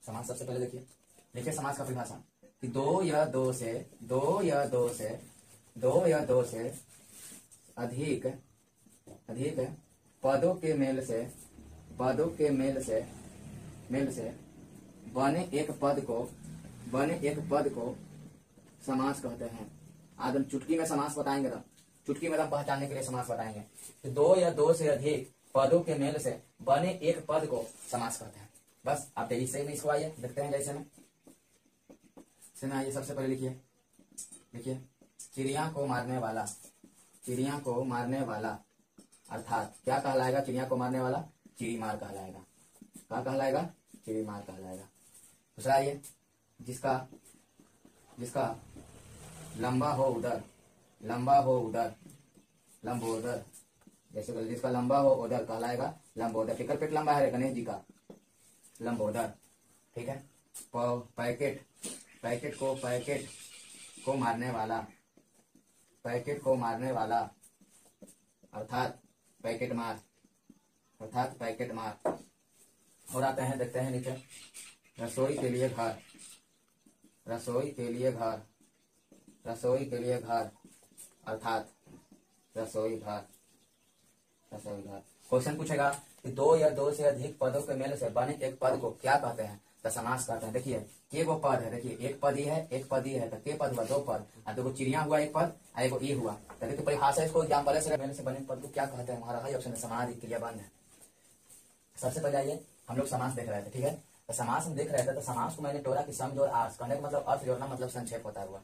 समास सबसे पहले देखिए समास का परिभाषा कि दो या दो से अधिक पदों के मेल से बने एक पद को समास कहते हैं। आज हम चुटकी में समास बताएंगे, तो चुटकी में हम पहचानने के लिए समास बताएंगे। तो दो या दो से अधिक पदों के मेल से बने एक पद को समास कहते हैं। बस आप तेजी से इसको आइए देखते हैं। जैसे में आइए, सबसे पहले लिखिए चिड़िया को मारने वाला अर्थात क्या कहलाएगा? चिड़िया को मारने वाला चिड़ीमार कहलाएगा। क्या कहलाएगा? चिड़ीमार कहलाएगा। दूसरा आइए, जिसका लंबा हो उदर, लंबोदर, जैसे जिसका लंबा हो उदर कहलाएगा लंबोदर। टिकर पेट लंबा है गणेश जी का, लंबोदर। ठीक है। पैकेट को मारने वाला अर्थात पैकेट मार। और आते हैं, देखते हैं नीचे, रसोई के लिए घर अर्थात रसोई घर। क्वेश्चन पूछेगा कि दो या दो से अधिक पदों के मेल से बने एक पद को क्या कहते हैं? तो समास कहते हैं। देखिए के वो पद है, देखिए एक पद ही है तो के पद हुआ दो पद, और देखो चिड़िया हुआ एक पद, और एगो ई हुआ। तो देखिए परिभाषा इसको एग्जाम्पल से मेल से बने पद को क्या कहते हैं? हमारा ऑप्शन है समास क्रियाबंध है। सबसे पहले आइए, हम लोग समास देख रहे थे। ठीक है। तो समास हम देख रहे थे, तो समास को मैंने तोड़ा कि समझ और आर्स कहने का मतलब अर्थ जोड़ना, मतलब संक्षेप होता हुआ।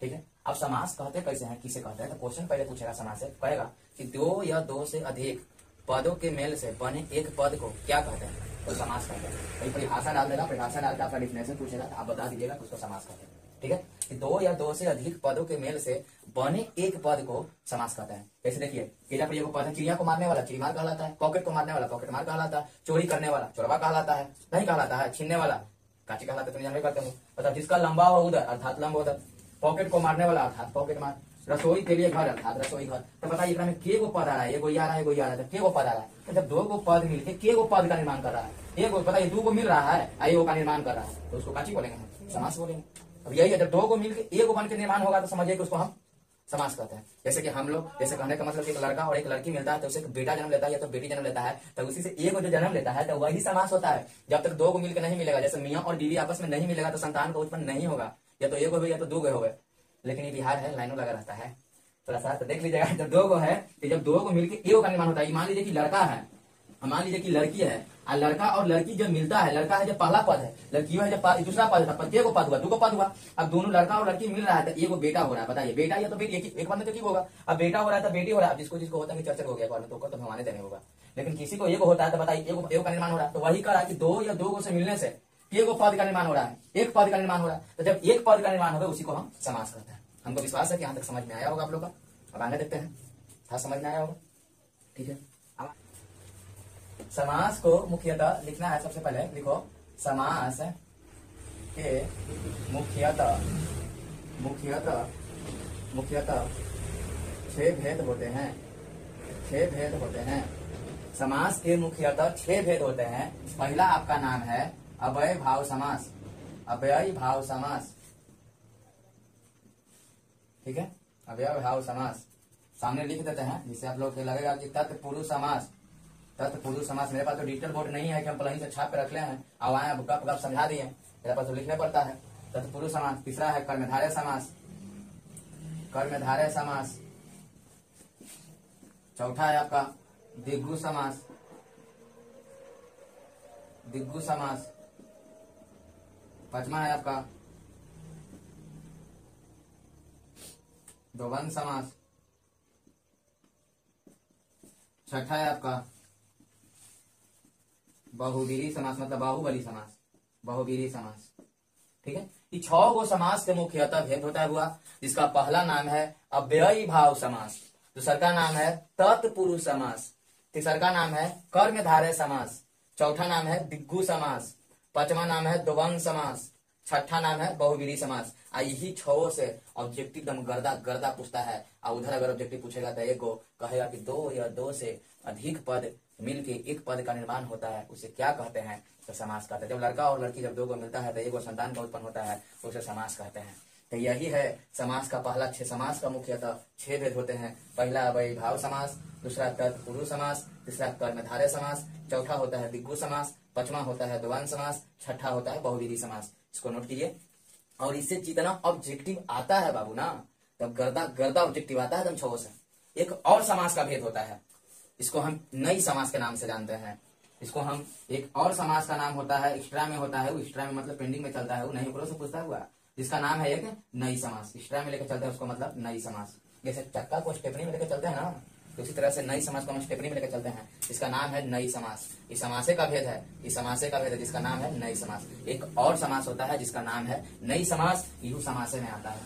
ठीक है। अब समास कहते कैसे हैं, किसे कहते हैं? तो क्वेश्चन पहले पूछेगा समास से, कहेगा कि दो या दो से अधिक पदों के मेल से बने एक पद को क्या कहते हैं? तो समास कहते हैं। वही परिभाषा डाल देगा, परिभाषा डाल के आपका डिफिनेशन पूछेगा तो आप बता दीजिएगा कि उसको समास कहते हैं। ठीक है। कि दो या दो से अधिक पदों के मेल से बने एक पद को समास कहता है। जैसे देखिए को पद है, चिड़िया को मारने वाला चिड़ीमार कहलाता है, पॉकेट को मारने वाला पॉकेटमार कहलाता है, चोरी करने वाला चोरवा कहलाता है, नहीं कहलाता है, छीनने वाला काची कहलाता है, तो जानवे करते हो। मतलब जिसका लंबा हो उधर अर्थात लंबोदर, पॉकेट को मारने वाला अर्थात पॉकेट मार, रसोई के लिए घर अर्थात रसोई घर। तो बताइए में के गो पद आ रहा है? एगो आ रहा है, एगो आ रहा है, के गो पद आ रहा है? तो जब दो गो पद मिलके के गो पद का निर्माण कर रहा है, एगो बताइए दो गो मिल रहा है, एगो का निर्माण कर रहा है, तो उसको काची बोलेंगे हम? समास बोलेंगे। अब यही है, जब दो को मिलकर एक बन के निर्माण होगा तो समझिए कि उसको हम समास कहते हैं। जैसे कि हम लोग, जैसे कहने का मतलब एक लड़का और एक लड़की मिलता है तो उसे बेटा जन्म लेता है या तो बेटी जन्म लेता है, तो उसी से एक जो जन्म लेता है तो वही समास होता है। जब तक दो को मिलकर नहीं मिलेगा, जैसे मियाँ और बीवी आपस में नहीं मिलेगा तो संतान को उत्पन्न नहीं होगा, या तो एक हो गए या तो दो गए हो गए। लेकिन ये बिहार है, लाइनों लगा रहता है, थोड़ा सा तो देख लीजिएगा। जब दो को है तो जब दो को मिलकर एक का निर्माण होता है। मान लीजिए कि लड़का है, मान लीजिए कि लड़की है, और लड़का और लड़की जब मिलता है, लड़का है जब पहला पद है, लड़की है जब दूसरा पद है, एक पद हुआ, दो को पद हुआ। अब दोनों लड़का और लड़की मिल रहा है तो एक बेटा हो रहा है। बताइए बेटा या तो बेटी, एक बार में तो ठीक होगा। अब बेटा हो रहा है तो बेटी हो रहा है, जिसको जिसको होता है चर्चा हो गया तो भगवान देने होगा। लेकिन किसी को एक होता है तो बताइए एक का निर्माण हो रहा है। तो वही कह रहा है कि दो या दो से मिलने से एक पद का निर्माण हो रहा है, एक पद का निर्माण हो रहा है। तो जब एक पद का निर्माण होगा उसी को हम समास करते हैं। हमको विश्वास है कि यहाँ तक समझ में आया होगा आप लोग का। अब आगे देखते हैं, था समझ में आया होगा। ठीक है। समास को मुख्यतः लिखना है। सबसे पहले लिखो, समास के मुख्यतः छह भेद होते हैं। समास के मुख्यतः छह भेद होते हैं। पहला आपका नाम है अव्यय भाव समास। ठीक है। अव्यय भाव समास सामने लिख देते हैं, जिससे आप लोग को लगेगा कि तत्पुरुष समास। मेरे पास तो डिजिटल बोर्ड नहीं है कि हम पहले से छाप के रख ले हैं, अब आए गप समझा दिए, मेरे पास तो लिखने पड़ता है। तत्पुरुष समास। तीसरा है कर्मधारय समास। चौथा है आपका दिग्गु समास। पांचवा है आपका द्वंद्व समास। छठा है आपका बहुवीरी समास, मतलब बहुवीरी समास। ठीक है। ये 6 गो समास के मुख्यतः भेद होता हुआ, जिसका पहला नाम है अव्ययी भाव समास, दूसरा का नाम है तत्पुरुष समास, तीसरा का नाम है कर्मधारय समास, चौथा नाम है दिग्गु समास, पांचवा नाम है द्वंद्व समास, छठा नाम है बहुवीरी समास। यही 6 से ऑब्जेक्टिव एकदम गर्दा पूछता है। और उधर अगर ऑब्जेक्टिव पूछेगा तो एक गो कहेगा कि दो या दो से अधिक पद मिल के एक पद का निर्माण होता है, उसे क्या कहते हैं? तो समास कहते हैं। जब लड़का और लड़की जब दो को मिलता है तो एक संतान का उत्पन्न होता है, उसे समास कहते हैं। तो यही है समास का पहला समास का मुख्यतः 6 भेद होते हैं। पहला अव्ययीभाव समास, दूसरा तत्पुरुष समास, तीसरा कर्मधारय समास, चौथा होता है दिग्गु समास, पांचवा होता है द्वंद्व समास, छठा होता है बहुविधि समास। इसको नोट कीजिए। और इससे जितना ऑब्जेक्टिव आता है बाबू ना, तब गर्दा ऑब्जेक्टिव आता है एकदम छो से। एक और समास का भेद होता है, इसको हम नई समास के नाम से जानते हैं। इसको हम एक और समास का नाम होता है, एक्स्ट्रा में होता है, वो एक्स्ट्रा में मतलब पेंडिंग में चलता है, वो नहीं ऊपरों से पूछता हुआ, जिसका नाम है एक नई समास। एक्स्ट्रा में लेकर चलते हैं उसको मतलब नई समास। जैसे चक्का को स्टेपनी में लेकर चलते हैं ना, तो उसी तरह से नई समास को हम स्टेपनी में लेकर चलते हैं, इसका नाम है नई समास। इस समासे का भेद है, इस समासे का भेद है जिसका नाम है नई समास। एक और समास होता है जिसका नाम है नई समास, यू समासे में आता है।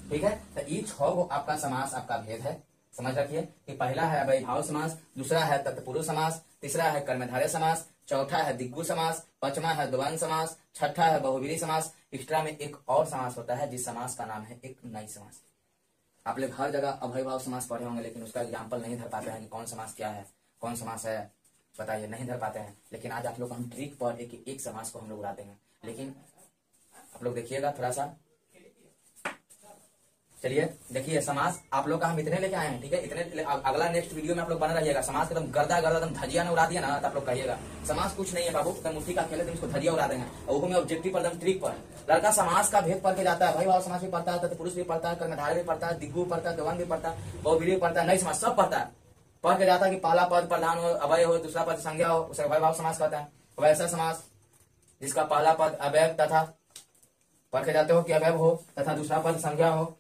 ठीक है, तो ये 6 आपका समास आपका भेद है, समझ रखिए कि पहला है अव्ययीभाव समास, दूसरा है तत्पुरुष समास, तीसरा है कर्मधारय समास, चौथा है दिग्गु समास, पांचवा है द्वंद्व समास, छठा है बहुविधि समास। एक्स्ट्रा में एक और समास होता है जिस समास का नाम है एक नई समास। आप लोग हर जगह अव्ययीभाव समास पढ़े होंगे, लेकिन उसका एग्जाम्पल नहीं धर पाते हैं कि कौन समास क्या है, कौन समास है, बताइए, नहीं धर पाते हैं। लेकिन आज आप लोग हम ट्रिक पर एक समास को हम लोग उड़ाते हैं। लेकिन आप लोग देखिएगा थोड़ा सा, चलिए देखिए समास आप लोग का हम इतने लेके आए हैं, ठीक है। इतने अगला नेक्स्ट वीडियो में आप लोग बना रहिएगा। समास एकदम गर्दा एकदम धजिया ने उड़ा दिया ना, तो आप लोग कहिएगा समास कुछ नहीं है बाबू, एकदम मुट्ठी का खेले तुम इसको धजिया उड़ा देंगे। और वो में ऑब्जेक्टिव पर एकदम ट्रिक पर लड़का समास का भेद पढ़ के जाता है, भाई भाव समास भी पढ़ता है, तत्पुरुष भी पढ़ता है, कर्मधारय भी पढ़ता है, दिग्गु पढ़ता है, द्वंद्व भी पढ़ता है, बहुविधि भी पढ़ता है, नई समास सब पढ़ता है। पढ़ के जाता है कि पहला पद प्रधान हो, अवय हो, दूसरा पद संज्ञा हो, उसे अव्यय भाव समास कहता है। वैसा समास जिसका पहला पद अव्यय तथा, पढ़ के जाते हो कि अव्यय हो तथा दूसरा पद संज्ञा हो,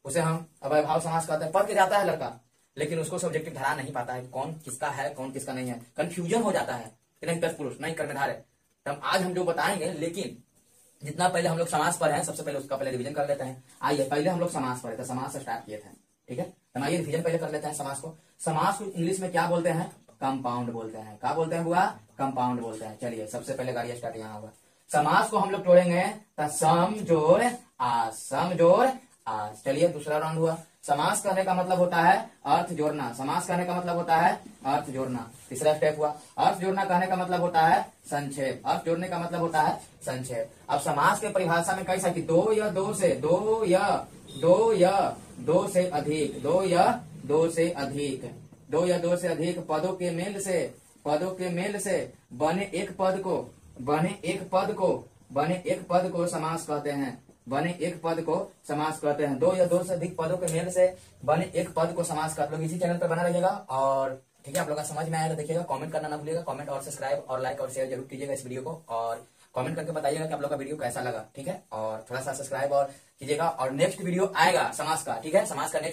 उसे हम अव्ययीभाव समास कहते हैं। पढ़ के जाता है लड़का, लेकिन उसको सब्जेक्टिव धरा नहीं पाता है, कौन किसका है कौन किसका नहीं है, कंफ्यूजन हो जाता है कि नहीं तत्पुरुष नहीं कर्मधारय। तब आज हम जो बताएंगे, लेकिन जितना पहले हम लोग समास पढ़े हैं, सबसे पहले उसका पहले रिवीजन कर लेते हैं। आइए पहले हम लोग समास पढ़े थे, समास से स्टार्ट किए थे, ठीक है। हम आइए रिवीजन पहले कर लेते हैं समास को। समास को इंग्लिश में क्या बोलते हैं? कंपाउंड बोलते हैं। क्या बोलते हैं बुआ? कंपाउंड बोलते हैं। चलिए सबसे पहले गाड़ी स्टार्ट यहाँ होगा। समास को हम लोग तोड़ेंगे तो सम जोड़ आस, सम जोड़ आज। चलिए दूसरा राउंड हुआ। समास करने का मतलब होता है अर्थ जोड़ना, समास करने का मतलब होता है अर्थ जोड़ना। तीसरा स्टेप हुआ। अर्थ जोड़ना कहने का मतलब होता है संक्षेप, अर्थ जोड़ने का मतलब होता है संक्षेप। अब समास के परिभाषा में कैसा कि दो या दो से, दो या दो से अधिक, दो या दो से अधिक, दो या दो से अधिक पदों के मेल से बने एक पद को समास कहते हैं, बने एक पद को समास कहते हैं। दो या दो से अधिक पदों के मेल से बने एक पद को समास कहते हैं। लोग इसी चैनल पर बना रहिएगा और ठीक है, आप लोग का समझ में आएगा। देखिएगा, कमेंट करना ना भूलिएगा, कमेंट और सब्सक्राइब और लाइक और शेयर जरूर कीजिएगा इस वीडियो को, और कमेंट करके बताइएगा कि आप लोग का वीडियो कैसा लगा, ठीक है। और थोड़ा सा सब्सक्राइब और कीजिएगा, और नेक्स्ट वीडियो आएगा समास का, ठीक है। समास का नेक्स्ट